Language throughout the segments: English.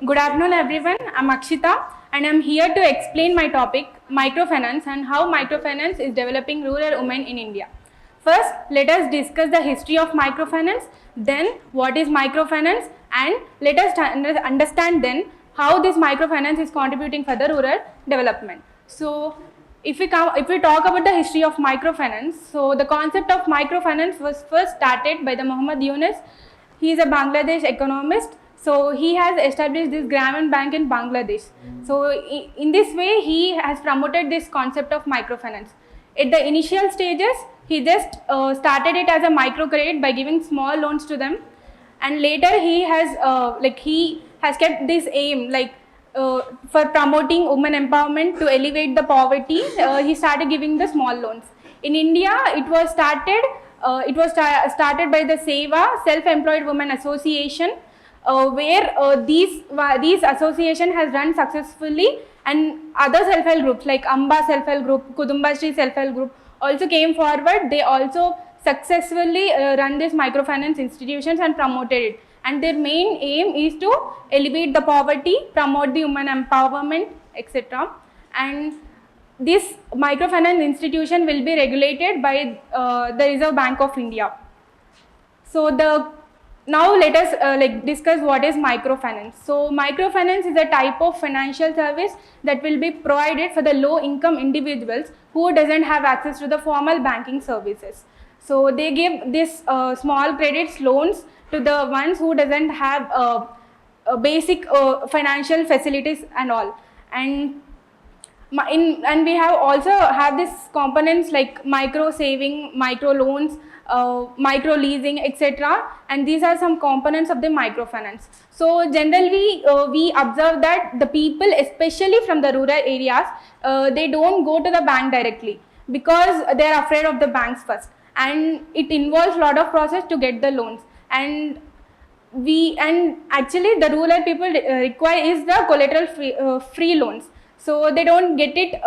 Good afternoon, everyone. I'm Akshita and I'm here to explain my topic microfinance and how microfinance is developing rural women in India. First, let us discuss the history of microfinance, then what is microfinance, and let us understand then how this microfinance is contributing for the rural development. So, if we talk about the history of microfinance, so the concept of microfinance was first started by the Muhammad Yunus. He is a Bangladesh economist. So he has established this Grameen Bank in Bangladesh. So in this way, he has promoted this concept of microfinance. At the initial stages, he just started it as a microcredit by giving small loans to them, and later he has kept this aim for promoting women empowerment to elevate the poverty. He started giving the small loans. In India, it was started by the SEWA, Self-Employed Women Association, where these association has run successfully, and other self-help groups like Amba Self-Help Group, Kudumbashree Self-Help Group also came forward. They also successfully run this microfinance institutions and promoted it. And their main aim is to elevate the poverty, promote the women empowerment, etc. And this microfinance institution will be regulated by the Reserve Bank of India. So now let us discuss what is microfinance. So microfinance is a type of financial service that will be provided for the low income individuals who doesn't have access to the formal banking services. So they give this small credits loans to the ones who doesn't have basic financial facilities and all. And we have also have this components like micro saving, micro loans, micro leasing, etc. And these are some components of the microfinance. So generally we observe that the people, especially from the rural areas, they don't go to the bank directly because they are afraid of the banks first, and it involves a lot of process to get the loans. And actually the rural people require is the collateral free loans. So they don't get it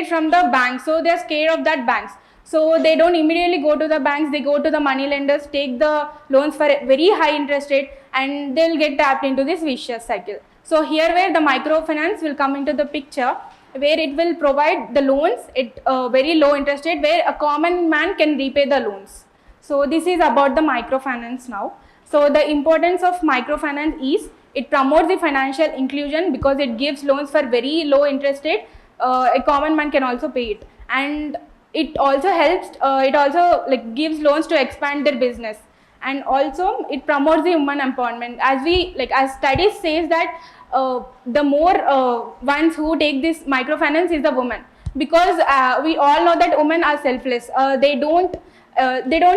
from the bank, so they are scared of that banks. So they don't immediately go to the banks, they go to the money lenders, take the loans for a very high interest rate, and they'll get tapped into this vicious cycle. So here where the microfinance will come into the picture, where it will provide the loans at a very low interest rate, where a common man can repay the loans. So this is about the microfinance now. So the importance of microfinance is it promotes the financial inclusion because it gives loans for very low interest rate. A common man can also pay it, and it also helps. It also gives loans to expand their business, and also it promotes the women empowerment. As studies says that the more ones who take this microfinance is the woman, because we all know that women are selfless. They don't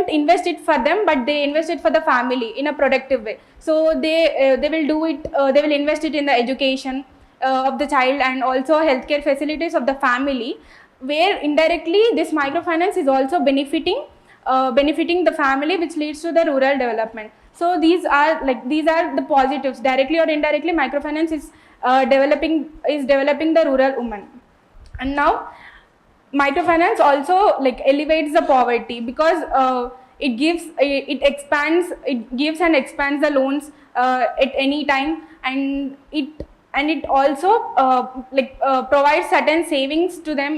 invest it for them, but they invest it for the family in a productive way. So they will do it. They will invest it in the education of the child and also healthcare facilities of the family, where indirectly this microfinance is also benefiting the family, which leads to the rural development. So these are the positives. Directly or indirectly, microfinance is developing the rural woman. And now microfinance also elevates the poverty because it gives and expands the loans at any time, and it also provides certain savings to them,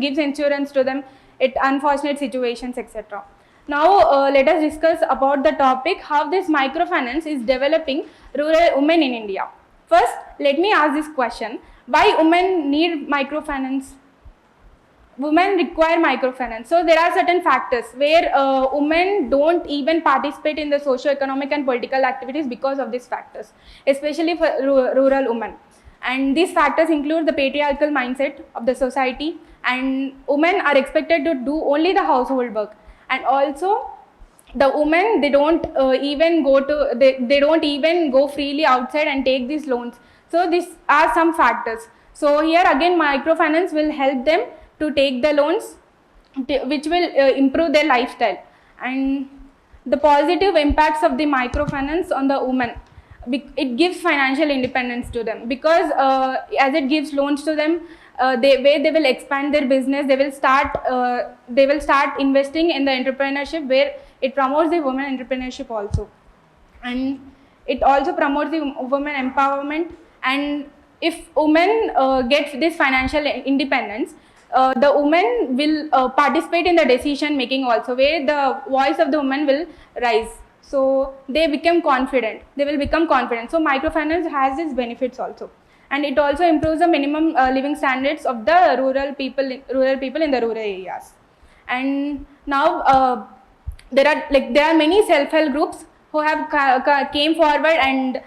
gives insurance to them at unfortunate situations, etc. Now let us discuss about the topic how this microfinance is developing rural women in India. First, let me ask this question: why women need microfinance? Women require microfinance. So there are certain factors where women don't even participate in the socio-economic and political activities because of these factors, especially for rural women. And these factors include the patriarchal mindset of the society, and women are expected to do only the household work. And also the women, they don't even go freely outside and take these loans. So these are some factors. So here again microfinance will help them to take the loans, which will improve their lifestyle. And the positive impacts of the microfinance on the women, it gives financial independence to them, because as it gives loans to them, they will expand their business. They will start investing in the entrepreneurship, where it promotes the women entrepreneurship also. And it also promotes the women empowerment. And if women gets this financial independence, the women will participate in the decision making also, where the voice of the woman will rise. So they become confident. They will become confident. So microfinance has its benefits also, and it also improves the minimum living standards of the rural people in the rural areas. And now there are many self-help groups who have came forward and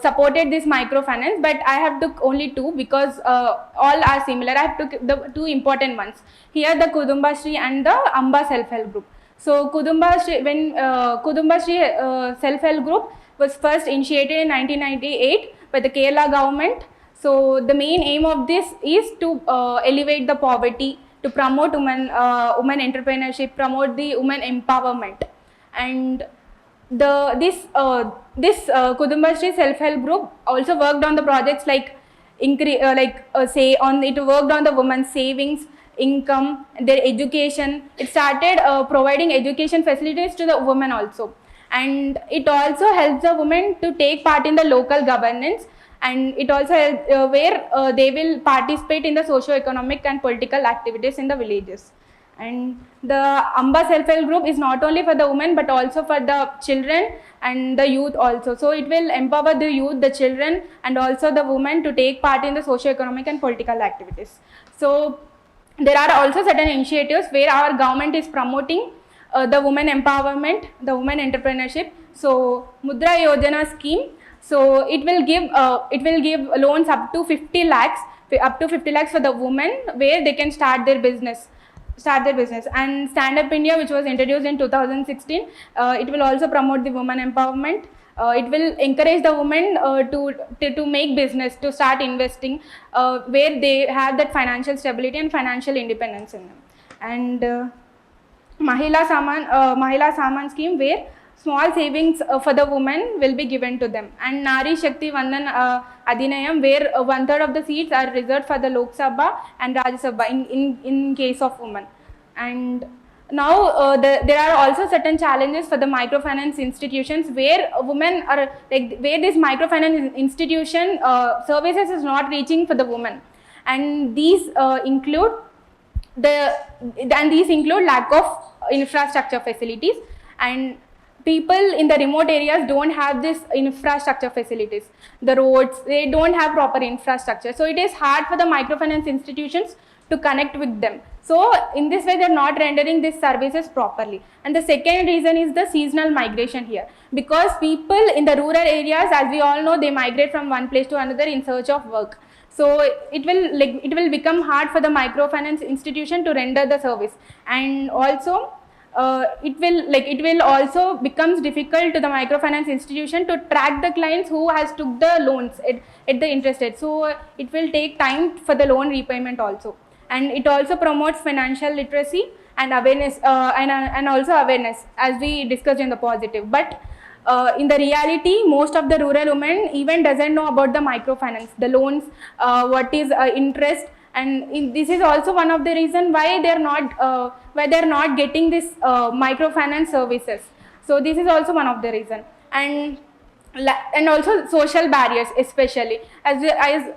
supported this microfinance, but I have took only two because all are similar. I have took the two important ones here, the Kudumbashree and the Amba self-help group. So Kudumbashree, when Kudumbashree self-help group was first initiated in 1998 by the Kerala government. So the main aim of this is to elevate the poverty, to promote women entrepreneurship, promote the women empowerment. And this Kudumbashree self-help group also worked on the projects like it worked on the women's savings, income, their education. It started providing education facilities to the women also, and it also helps the women to take part in the local governance, and it also helps where they will participate in the socio-economic and political activities in the villages. And the Amba self-help group is not only for the women but also for the children and the youth also. So it will empower the youth, the children, and also the women to take part in the socio-economic and political activities. So there are also certain initiatives where our government is promoting the women empowerment, the women entrepreneurship. So Mudra Yojana scheme. So it will give loans up to 50 lakhs for the women, where they can start their business. And Stand Up India, which was introduced in 2016, it will also promote the women empowerment. It will encourage the women to make business, to start investing, where they have that financial stability and financial independence in them. And Mahila Saman scheme, where small savings for the women will be given to them. And Nari Shakti Vandan Adhinayam, where 1/3 of the seats are reserved for the Lok Sabha and Rajya Sabha in case of women. And now there are also certain challenges for the microfinance institutions, where women are where this microfinance institution services is not reaching for the women, and these include lack of infrastructure facilities, and people in the remote areas don't have this infrastructure facilities. The roads, they don't have proper infrastructure. So it is hard for the microfinance institutions to connect with them. So in this way, they're not rendering these services properly. And the second reason is the seasonal migration here. Because people in the rural areas, as we all know, they migrate from one place to another in search of work. So it will become hard for the microfinance institution to render the service. And also, it will also becomes difficult to the microfinance institution to track the clients who has took the loans at the interest rate. So it will take time for the loan repayment also. And it also promotes financial literacy and awareness, and also awareness, as we discussed in the positive. But in the reality, most of the rural women even doesn't know about the microfinance, the loans, what is interest. And this is also one of the reason why they are not getting this microfinance services. So this is also one of the reason. And also social barriers, especially as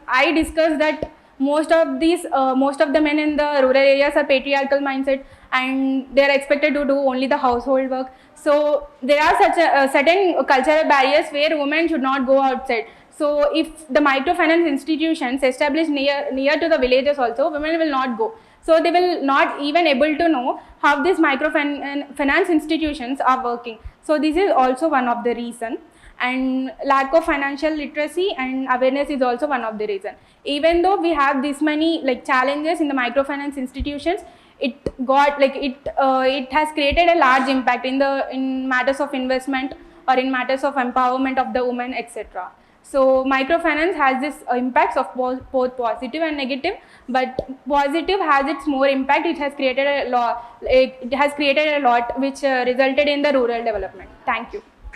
I discussed, that most of the men in the rural areas are patriarchal mindset, and they are expected to do only the household work. So there are such certain cultural barriers where women should not go outside. So if the microfinance institutions established near to the villages also, women will not go. So they will not even able to know how these microfinance institutions are working. So this is also one of the reason. And lack of financial literacy and awareness is also one of the reason. Even though we have this many challenges in the microfinance institutions, it has created a large impact in matters of investment or in matters of empowerment of the women, etc. So microfinance has this impacts of both positive and negative, but positive has its more impact. It has created a lot which resulted in the rural development. Thank you.